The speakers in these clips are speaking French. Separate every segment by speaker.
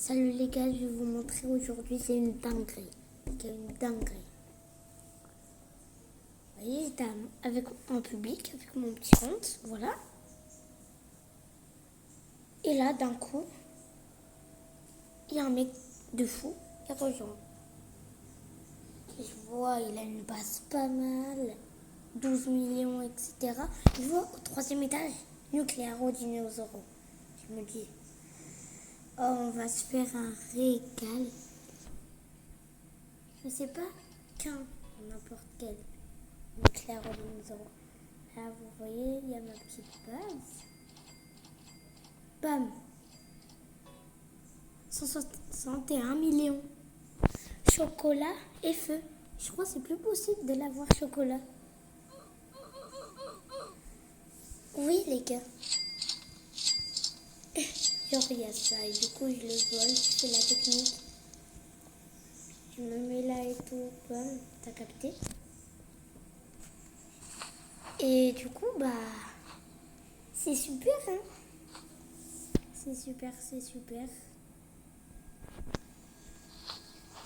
Speaker 1: Salut les gars, je vais vous montrer aujourd'hui, c'est une dinguerie. C'est une dinguerie. Vous voyez, j'étais en public, avec mon petit compte, voilà. Et là, d'un coup, il y a un mec de fou, il rejoint. Et je vois, il a une base pas mal, 12 millions, etc. Je vois au 3e étage, nucléaire au dinosaure. Je me dis, oh, on va se faire un régal. Je sais pas qu'un, n'importe quel. Nucléaire au dinosaure. Là, vous voyez, il y a ma petite base. Bam! 161 millions. Chocolat et feu. Je crois que c'est plus possible de l'avoir chocolat. Oui, les gars. Genre, il y a ça. Et du coup, je le vole. Je fais la technique. Je me mets là et tout. Bam, t'as capté? Et du coup, bah... c'est super, hein? C'est super, c'est super.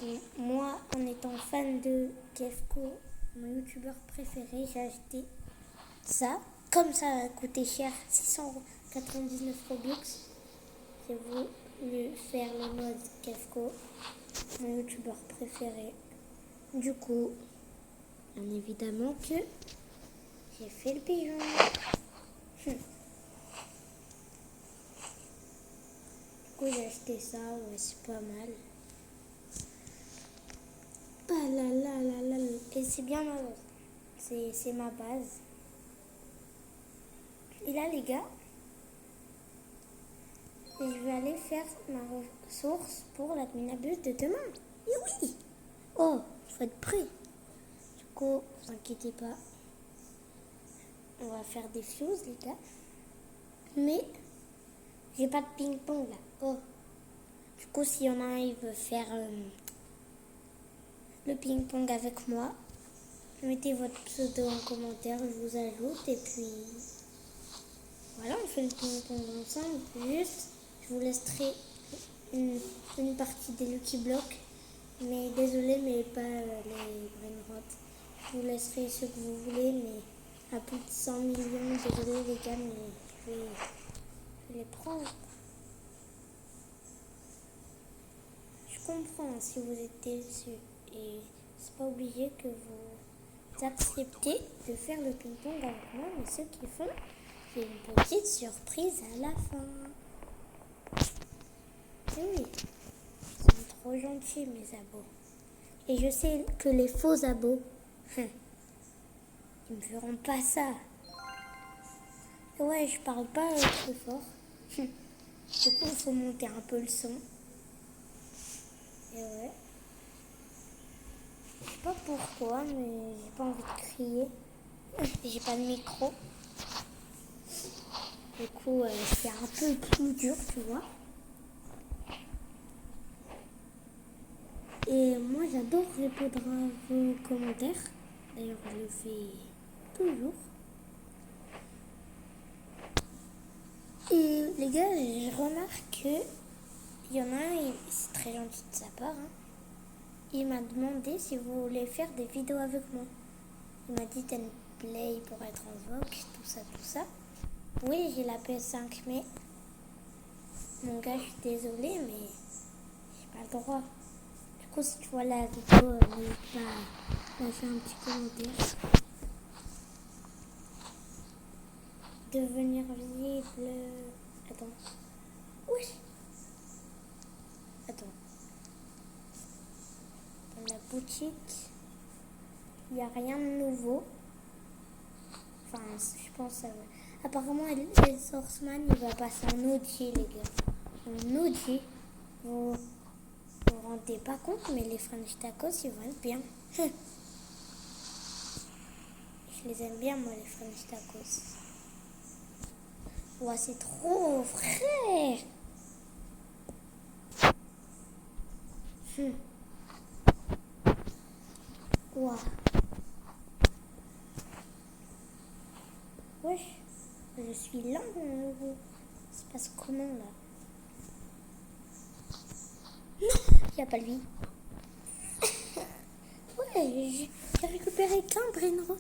Speaker 1: Et moi, en étant fan de Kefko, mon youtubeur préféré, j'ai acheté ça. Comme ça a coûté cher, 699 Robux, j'ai voulu faire le mode Kefko, mon youtubeur préféré. Du coup, bien évidemment que j'ai fait le pigeon. Du coup, j'ai acheté ça, ouais, c'est pas mal. Ah là là là là là. Et c'est bien ma base. C'est ma base. Et là, les gars, je vais aller faire ma ressource pour la minabuse de demain. Et oui! Oh, il faut être prêt. Du coup, vous inquiétez pas. On va faire des fuses, les gars. Mais, j'ai pas de ping-pong là. Oh. Du coup, s'il y en a un, il veut faire le ping-pong avec moi, mettez votre pseudo en commentaire, je vous ajoute. Et puis, voilà, on fait le ping-pong ensemble. Juste, je vous laisserai une partie des Lucky Blocks. Mais désolé, mais pas les brainrots. Je vous laisserai ce que vous voulez, mais à plus de 100 millions, désolé les gars, mais je vais les prendre. Je comprends si vous êtes déçus. Et c'est pas obligé que vous acceptez de faire le ping-pong avec moi, mais ceux qui font, j'ai une petite surprise à la fin. Et oui, ils sont trop gentils mes abos. Et je sais que les faux abos, ils me feront pas ça. Et ouais, je parle pas très fort. Du coup, il faut monter un peu le son. Et ouais. Je sais pas pourquoi, mais j'ai pas envie de crier. J'ai pas de micro. Du coup, c'est un peu plus dur, tu vois. Et moi, j'adore répondre à vos commentaires. D'ailleurs, je le fais toujours. Et les gars, je remarque qu'il y en a un, c'est très gentil de sa part, hein. Il m'a demandé si vous voulez faire des vidéos avec moi. Il m'a dit t'as une play pour être en VOC, tout ça, tout ça. Oui, j'ai la PS5, mais mon gars, je suis désolée, mais j'ai pas le droit. Du coup, si tu vois la vidéo, n'hésite pas à lâcher un petit commentaire. Devenir visible. Attends. Oui. Attends. Dans la boutique, il n'y a rien de nouveau. Enfin, je pense ça va. Apparemment, les Sourceman, il va passer en OG, les gars. En OG. Vous vous rendez pas compte, mais les French Tacos, ils vont être bien. Je les aime bien, moi, les French Tacos. Ouah, c'est trop frère. Ouah. Wesh. Je suis lent, ça se passe comment, là? a pas de vie. Ouais, j'ai récupéré qu'un brain rot.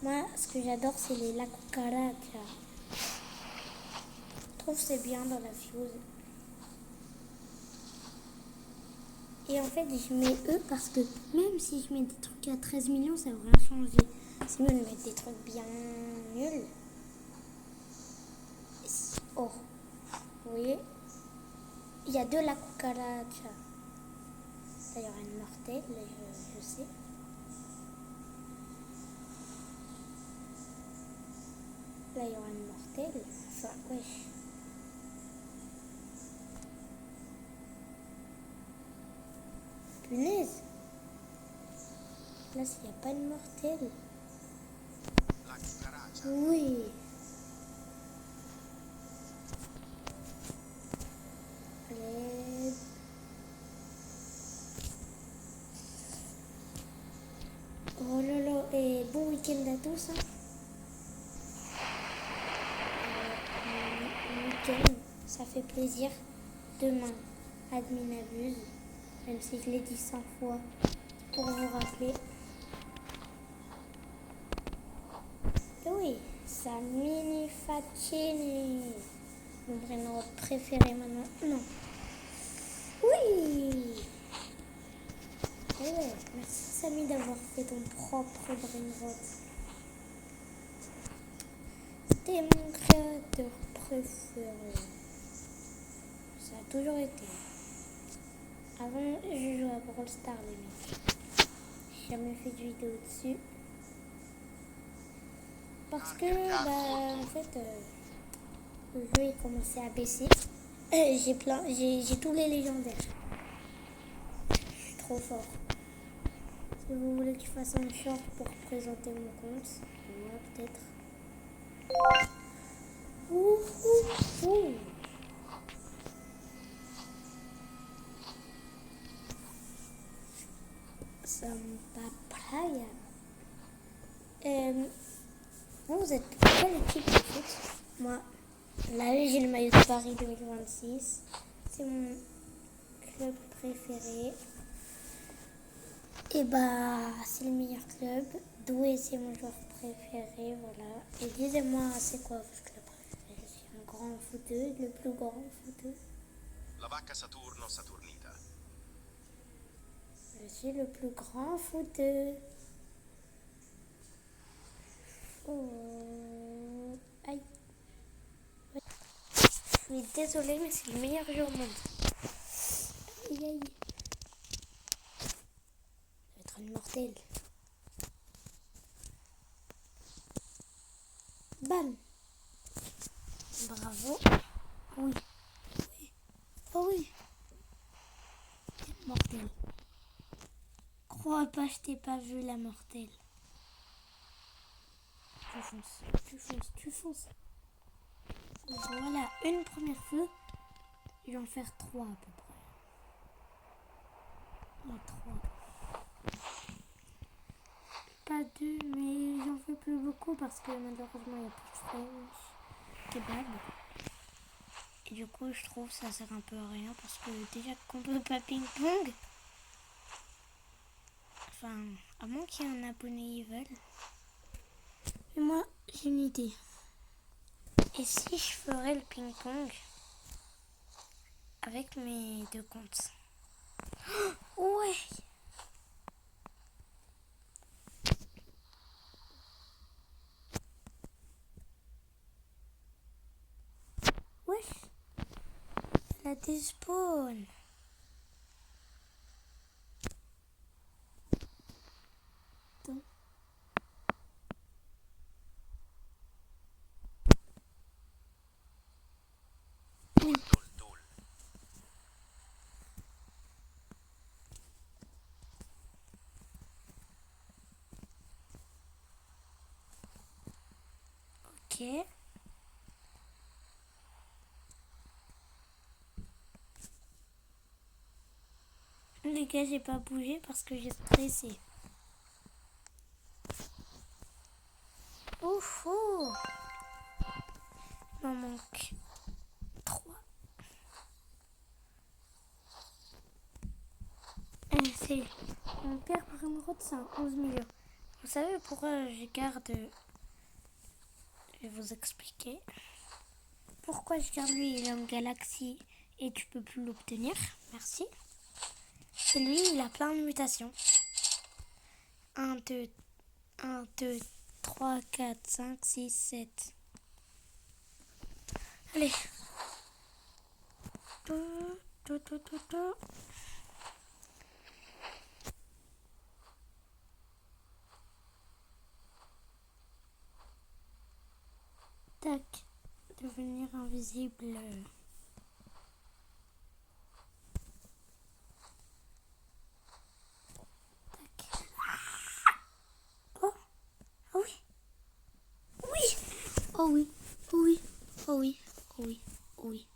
Speaker 1: Moi, ce que j'adore, c'est les la cucaracha. Je trouve que c'est bien dans la fuse. Et en fait, je mets eux parce que même si je mets des trucs à 13 millions, ça va rien changer. C'est mieux de mettre des trucs bien nuls. Oh, vous voyez, il y a de la cucaracha. Ça, il y aura une mortelle, je sais. Là, il y aura une mortelle. Enfin, wesh. Punaise. Là, s'il n'y a pas de mortelle. Oui. Allez. Oh là là. Et bon week-end à tous. Hein. Week-end, ça fait plaisir. Demain, admin abuse. Même si je l'ai dit 100 fois pour vous rappeler. Oui, Samini Faccini. Mon brain préféré maintenant. Non. Oui. Et ouais, merci Samy d'avoir fait ton propre brain. C'était mon créateur préféré. Ça a toujours été. Avant, je jouais à Brawl Stars, les mecs. J'ai jamais fait de vidéo dessus. Parce que, en fait, le jeu est commencé à baisser. J'ai tous les légendaires. Je suis trop fort. Si vous voulez que je fasse un short pour présenter mon compte, moi peut-être. Ouh, ouh, ouh. Samba Playa. Vous êtes quelle équipe de foot? Moi, là j'ai le maillot de Paris 2026. C'est mon club préféré. Et c'est le meilleur club. Doué, c'est mon joueur préféré, voilà. Et disez-moi, c'est quoi votre club préféré? Je suis un grand footeux, le plus grand footeux.
Speaker 2: La vacca Saturno Saturnita.
Speaker 1: Je suis le plus grand footeux. Oh, aïe. Je suis désolée, mais c'est le meilleur jeu au monde. Aïe, aïe. Ça va être une mortelle. Bam. Bravo. Oui. Oui. Oh oui. Mortelle. Crois pas, je t'ai pas vu la mortelle. Tu fonces, tu fonces, tu fonces. Voilà, une première feu. Je vais en faire 3 à peu près. Ouais, 3. Pas 2, mais j'en fais plus beaucoup parce que malheureusement il n'y a plus de French kebab. Et du coup, je trouve que ça sert un peu à rien parce que déjà qu'on peut pas ping-pong. Enfin, à moins qu'il y ait un abonné evil. Et moi, j'ai une idée. Et si je ferais le ping-pong avec mes 2 comptes? Ouais. Wesh. Elle a des spawns. Oui. Ok. Les gars, j'ai pas bougé parce que j'ai stressé. Ouf, oh. Il m'en manque 3. c'est... Mon père Brainrod, c'est un 11 millions. Vous savez pourquoi je garde... Je vais vous expliquer. Pourquoi je garde lui, il est en galaxie et tu peux plus l'obtenir. Merci. Et lui, il a plein de mutations. 1, 2, 3, 4, 5, 6, 7. Allez. Tac. Devenir invisible. Tac. Oh. Oh oui. Oui. Oh oui. Oh oui. Oh oui. Oh oui. Oh oui.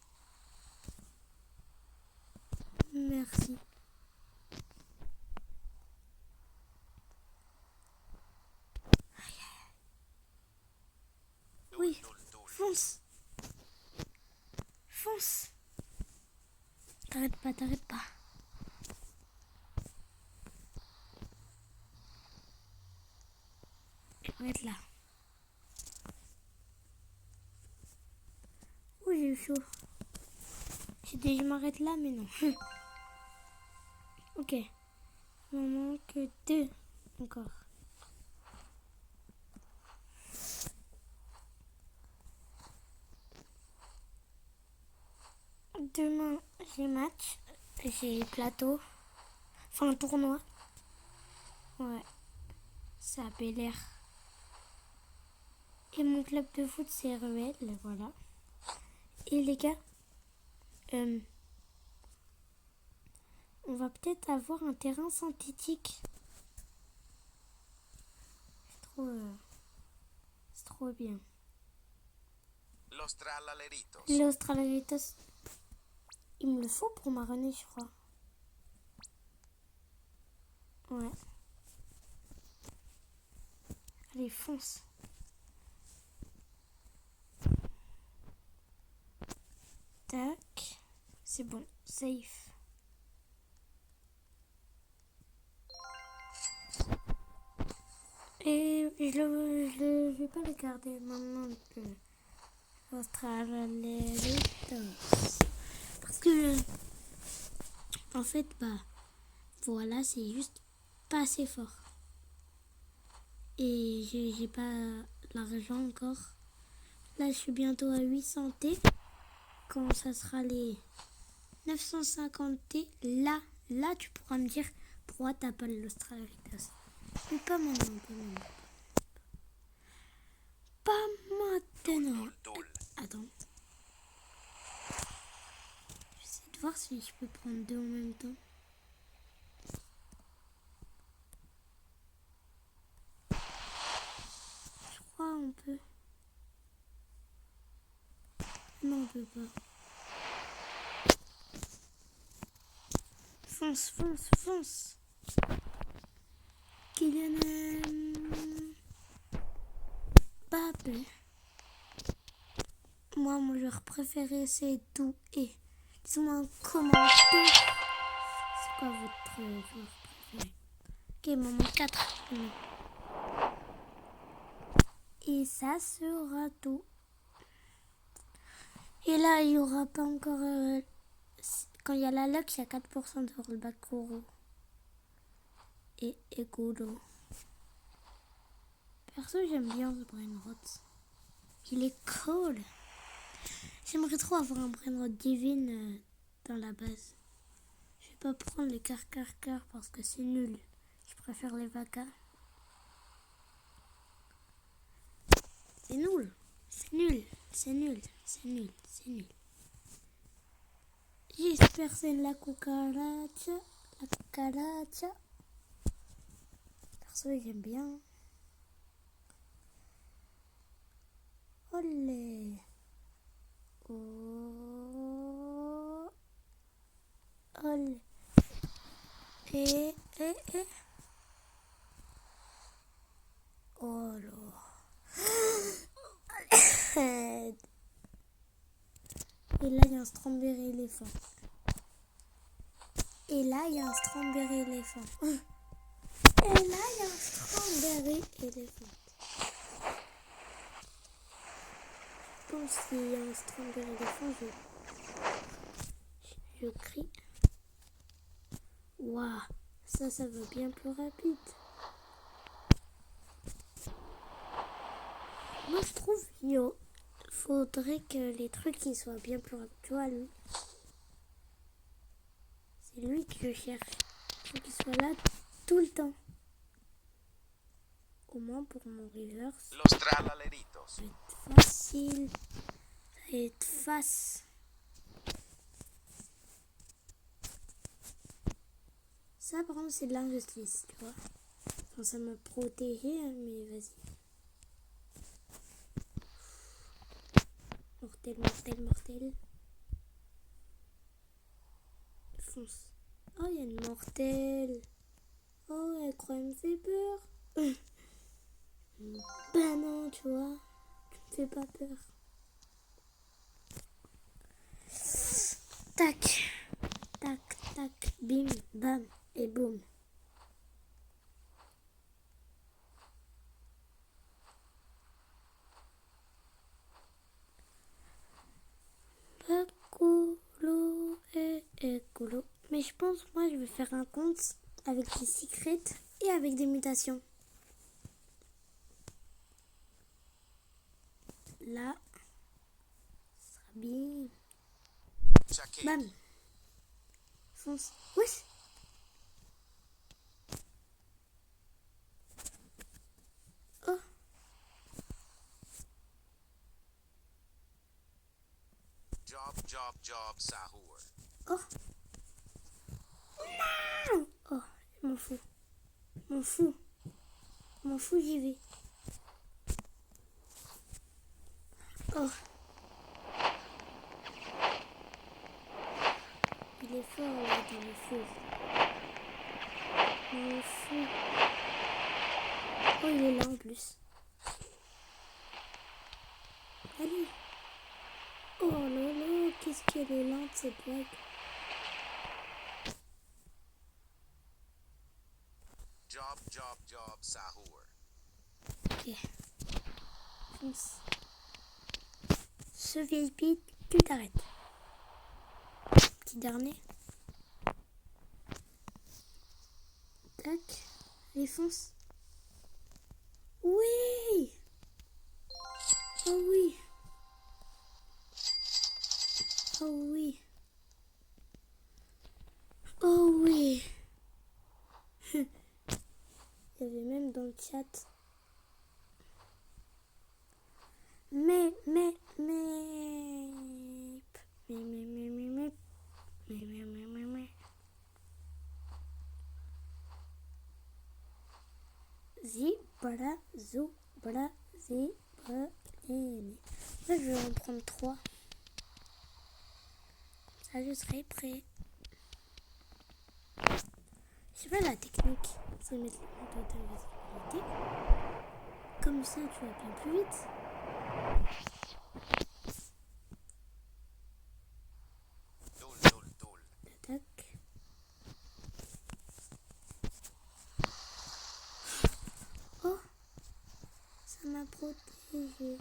Speaker 1: Merci. Oui. Fonce. Fonce. T'arrêtes pas, t'arrêtes pas. Je vais être là. Oui, j'ai eu chaud. J'ai dit je m'arrête là, mais non. Ok. Il m'en manque 2 encore. Demain, j'ai match. J'ai plateau. Enfin, un tournoi. Ouais. Ça a l'air. Et mon club de foot, c'est Ruel. Voilà. Et les gars, on va peut-être avoir un terrain synthétique. C'est trop bien. L'Australaritos, il me le faut pour ma René, je crois. Ouais. Allez, fonce. Tac. C'est bon, safe. Et je vais pas le garder maintenant. Australaritos. Parce que, en fait, voilà, c'est juste pas assez fort. Et j'ai pas l'argent encore. Là, je suis bientôt à 800 T. Quand ça sera les 950 T, là, tu pourras me dire pourquoi t'as pas l'Australaritos. Mais pas maintenant, pas maintenant. Attends. J'essaie de voir si je peux prendre 2 en même temps. Je crois on peut. Non, on peut pas. Fonce, fonce, fonce. Kylian Mbappé. Moi, mon joueur préféré, c'est Doué. Dites-moi en commentaire. C'est quoi votre joueur préféré? Ok, il m'en manque 4. Et ça sera tout. Et là, il n'y aura pas encore... quand il y a la luck, il y a 4% de rollback Kuro. Et Egolo. Perso, j'aime bien ce Brainrod. Il est cool. J'aimerais trop avoir un Brainrod divine dans la base. Je vais pas prendre les car parce que c'est nul. Je préfère les vacas. C'est nul. C'est nul. C'est nul. C'est nul. C'est nul. J'espère que c'est la cucaracha. La cucaracha. Perso, j'aime bien. Olé. Oh. Olé. Et. Oh là. Et là, il y a un strawberry éléphant. Et là, il y a un strawberry éléphant. Et là, il y a un strawberry éléphant. Je pense qu'il y a un strawberry éléphant, je crie. Waouh, ça va bien plus rapide. Moi, je trouve qu'il faudrait que les trucs ils soient bien plus rapides. Tu vois, lui. C'est lui que je cherche. Il faut qu'il soit là tout le temps. Au moins pour mon reverse.
Speaker 2: Lo strallalleritos.
Speaker 1: Ça va être facile. Ça va être facile. Ça, par contre, c'est de l'injustice, tu vois. Enfin, ça m'a protégé, mais vas-y. Mortel, mortel, mortel. Fonce. Oh, il y a une mortelle. Oh, elle croit qu'elle me fait peur. Bah non, tu vois. Tu me fais pas peur. Tac. Tac, tac. Bim, bam. Et boum. Écolo et écolo. Mais je pense, moi, je vais faire un compte avec des secrets et avec des mutations. Là, ça sera bien. Bam. Fonce. Wesh. Oh.
Speaker 2: Job, sahur.
Speaker 1: Oh. Non. Oh, je m'en fous. M'en fous. M'en fous, j'y vais. Oh. Il est fort là dans le feu. M'en fous. Oh, il est là en plus. Allez. Oh là là, qu'est-ce qu'elle est lente cette blague.
Speaker 2: Job, sahur.
Speaker 1: Ok. Fonce. Ce vieil pit, tu t'arrêtes. Petit dernier. Tac. Allez, fonce. Oui. Oh oui. Oh oui. Oh oui. Il y avait même dans le chat. Mais. Zibra, zobra, zibra, moi je vais en prendre 3. Ça, je serai prêt. Je sais pas la technique. C'est mettre le compte d'invisibilité. Comme ça, tu vas bien plus vite.
Speaker 2: Dul.
Speaker 1: Tac. Oh, ça m'a protégé.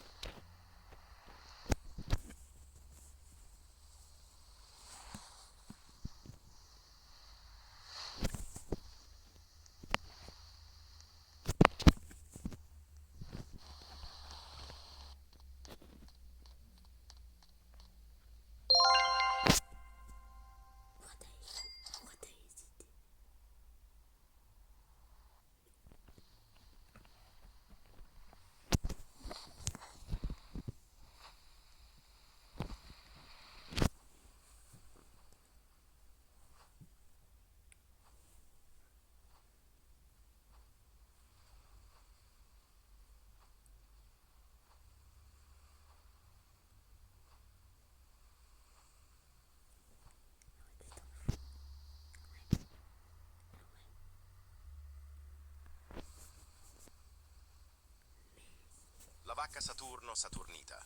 Speaker 1: Pourquoi t'as hésité?
Speaker 2: La vacca Saturno, Saturnita.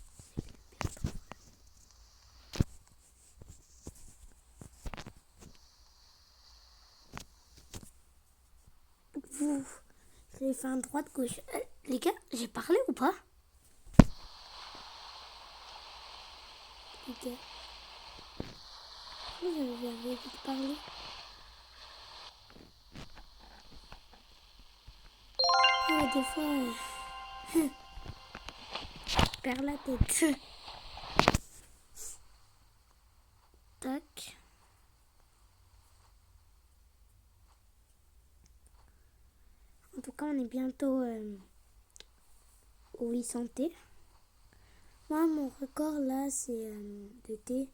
Speaker 1: J'ai fait un droite-gauche. Les gars, j'ai parlé ou pas? Les gars. Moi, j'avais arrêté de parler. Ah, des fois, je perds la tête. Tac. En tout cas, on est bientôt au 800 T. Moi, mon record là, c'est de T.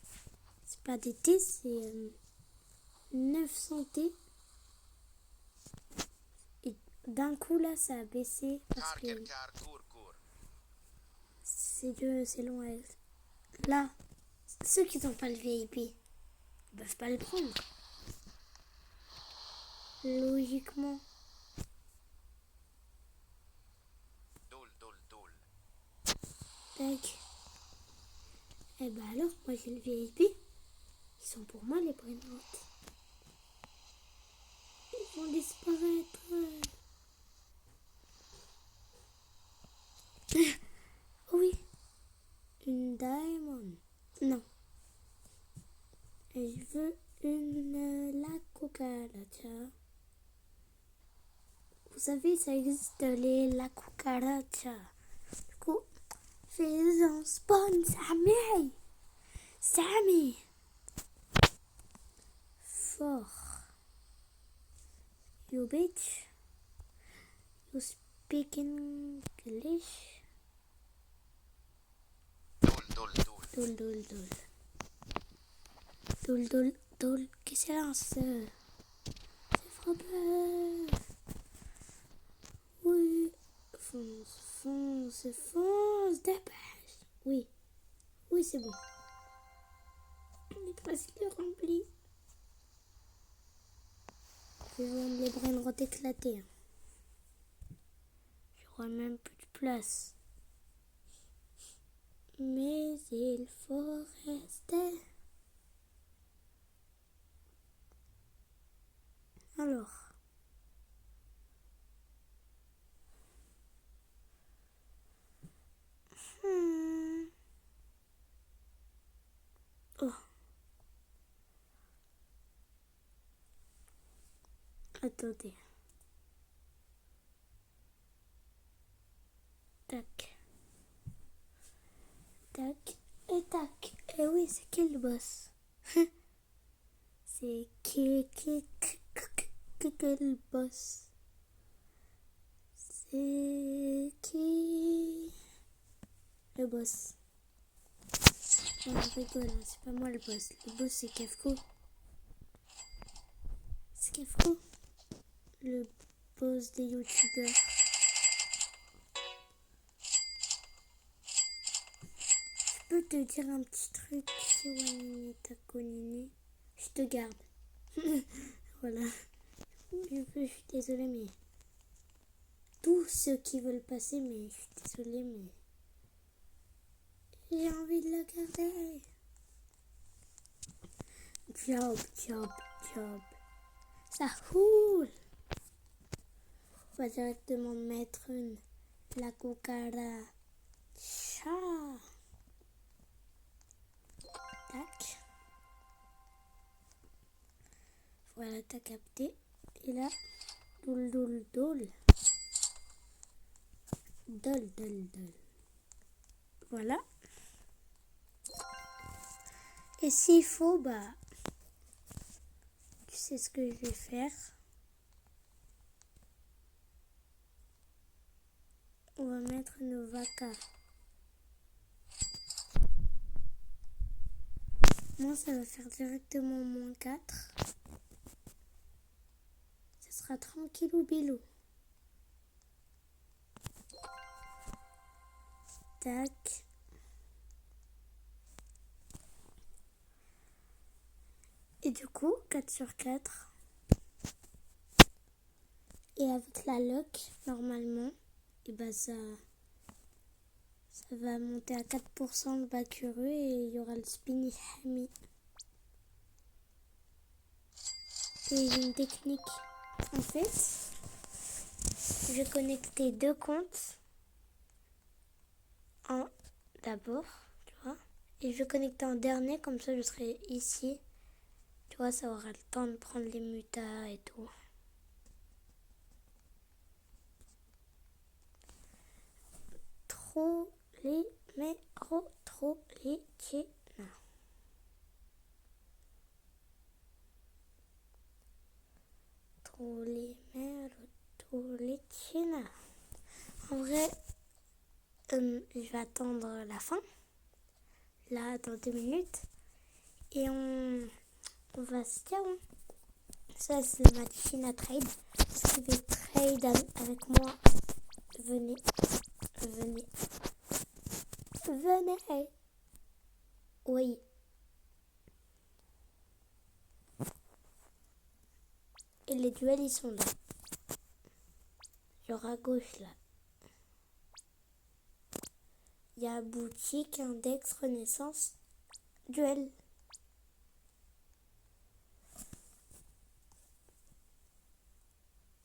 Speaker 1: C'est pas des T, c'est 900 T. Et d'un coup, là, ça a baissé parce que c'est long. Là, ceux qui n'ont pas le VIP, ils peuvent pas le prendre. Logiquement. Tac. Et bah alors, moi j'ai le VIP. Ils sont pour moi les brainrots. Ils vont disparaître. Oh oui. Une diamond. Non. Et je veux une la cucaracha. Vous savez, ça existe les la cucaracha. Du coup, fais-en spawn, Samy. Fort. You bitch. You speak English. Dol. Qu'est-ce que c'est là? C'est frappé. Oui. Fonce. Dépêche. Oui, c'est bon. On est presque rempli. Je vais vendre les brainrots éclatés. J'aurai même plus de place. Mais il faut rester. Alors. Oh. Attendez. Tac. Et tac. Et oui, c'est qui le boss? C'est qui le boss? C'est qui le boss? Non, je rigole, hein, c'est pas moi le boss. Le boss, c'est Kefko. C'est Kefko, le boss des youtubeurs. Je peux te dire un petit truc, Siwanini Takonini. Je te garde. Voilà. Je suis désolée, mais tous ceux qui veulent passer, mais je suis désolée, mais j'ai envie de le garder. Job. Ça roule. On va directement mettre la cucaracha. Tac. Voilà, t'as capté. Et là, dol. Voilà. Et s'il faut, bah, tu sais ce que je vais faire. On va mettre nos vacas. Moi, ça va faire directement -4. Ça sera tranquillou bilou. Tac. Et du coup, 4 sur 4. Et avec la lock, normalement, et bah ça va monter à 4% le Bakuru et il y aura le Spinny Hami. Et j'ai une technique. En fait, Je vais connecter 2 comptes. D'abord, tu vois. Et je vais connecter en dernier, comme ça je serai ici. Tu vois, ça aura le temps de prendre les mutas et tout. Trolley-méro-trolley-tina. Trolley-méro-trolley-tina. En vrai, je vais attendre la fin. Là, dans 2 minutes. Et on va se dire, ça c'est ma machine à trade. Si vous voulez trade avec moi, venez. Oui. Et les duels, ils sont là. Genre à gauche, là. Il y a boutique, index, renaissance, duel.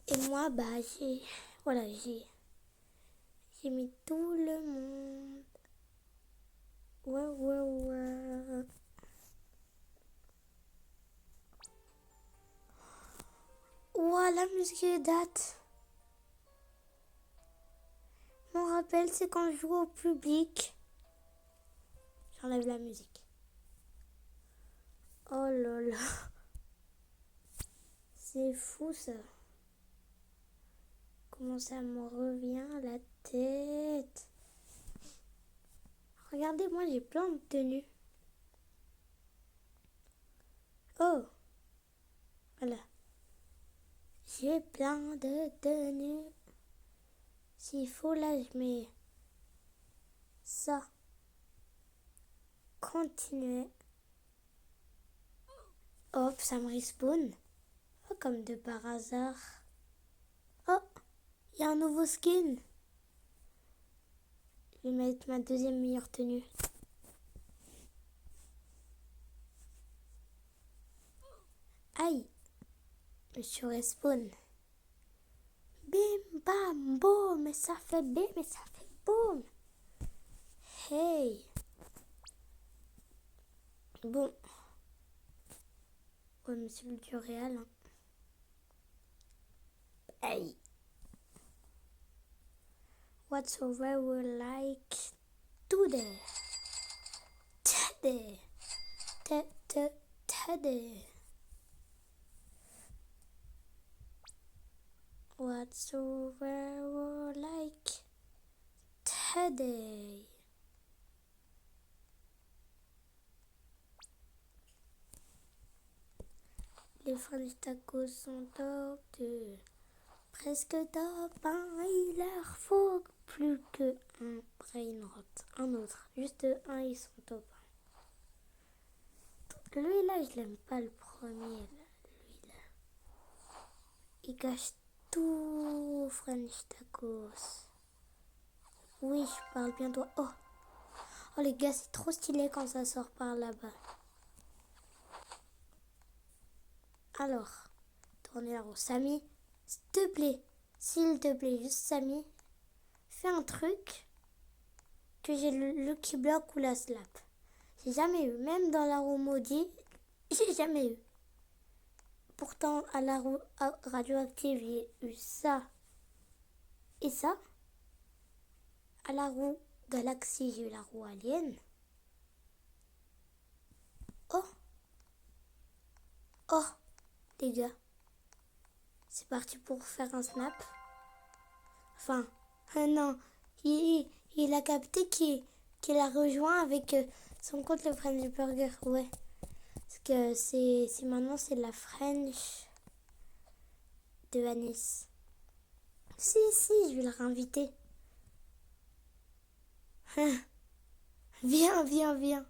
Speaker 1: Et moi, j'ai mis tout le monde. Ouais. Ouah, la musique est date. Mon rappel, c'est quand je joue au public. J'enlève la musique. Oh là là. C'est fou ça. Comment ça me revient à la tête. Regardez, moi j'ai plein de tenues. Oh. Voilà. J'ai plein de tenues. S'il faut, là, je mets ça. Continuer. Hop, ça me respawn. Oh, comme de par hasard. Oh, il y a un nouveau skin. Je vais mettre ma deuxième meilleure tenue. Aïe, je suis respawn. Bim, bam, boum, et ça fait bim, et ça fait boum. Hey. Bon. Ouais, mais c'est le du réel. Hein. Hey. Whatsoever we like today. Today. Today. Whatsoever we like today. Les French tacos sont top 2. Presque top 1. Il leur faut plus que un brain rot. Un autre. Juste un, ils sont top 1. Lui là, je l'aime pas le premier. Là. Lui là. Il gâche tout French tacos. Oui, je parle bientôt. Oh les gars, c'est trop stylé quand ça sort par là-bas. Alors, tournez la roue. Samy, s'il te plaît, juste Samy, fais un truc que j'ai le Lucky Block ou la slap. J'ai jamais eu, même dans la roue maudit, j'ai jamais eu. Pourtant, à la roue radioactive, j'ai eu ça et ça. À la roue galaxie, j'ai eu la roue alien. Oh, les gars. C'est parti pour faire un snap. Enfin, non. Il a capté qu'il a rejoint avec son compte le French Burger. Ouais. Parce que c'est maintenant, c'est la French de Anis. Si, je vais le réinviter. Viens.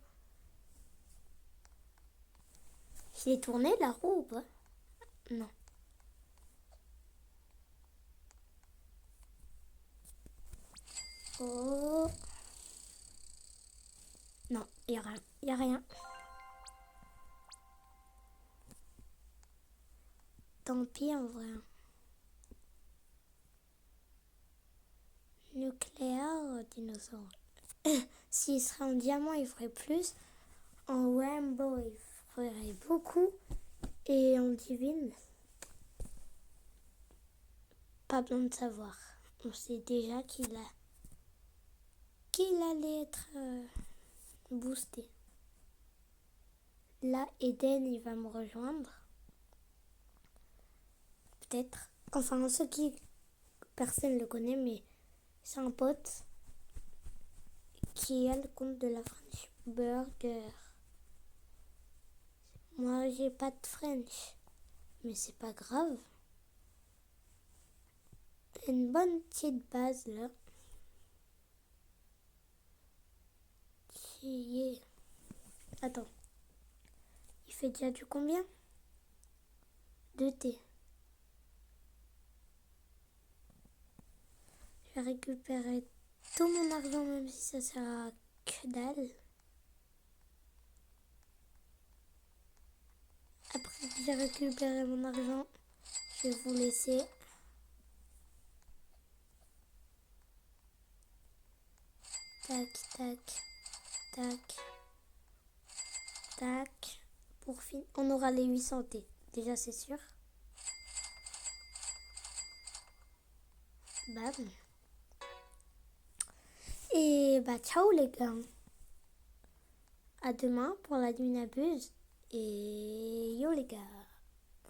Speaker 1: Je l'ai tourné la roue ou pas? Non. Oh. Non, il n'y a rien. Tant pis en vrai. nucléaire, dinosaure. S'il serait en diamant, il ferait plus. En rainbow, il ferait beaucoup. Et en divine, pas besoin de savoir. On sait déjà qu'il allait être boosté. Là, Eden, il va me rejoindre. Peut-être. Enfin, personne ne le connaît, mais c'est un pote qui a le compte de la French Burger. Moi, j'ai pas de French, mais c'est pas grave. Une bonne petite base là. Qui est... Attends. Il fait déjà du combien? 2T. Je vais récupérer tout mon argent, même si ça sert à que dalle. Après que j'ai récupéré mon argent, je vais vous laisser. Tac, tac, tac, tac. Pour finir, on aura les 800 T. Déjà, c'est sûr. Bam. Et bah, ciao les gars. À demain pour la nuit n'abuse. Et yo les gars.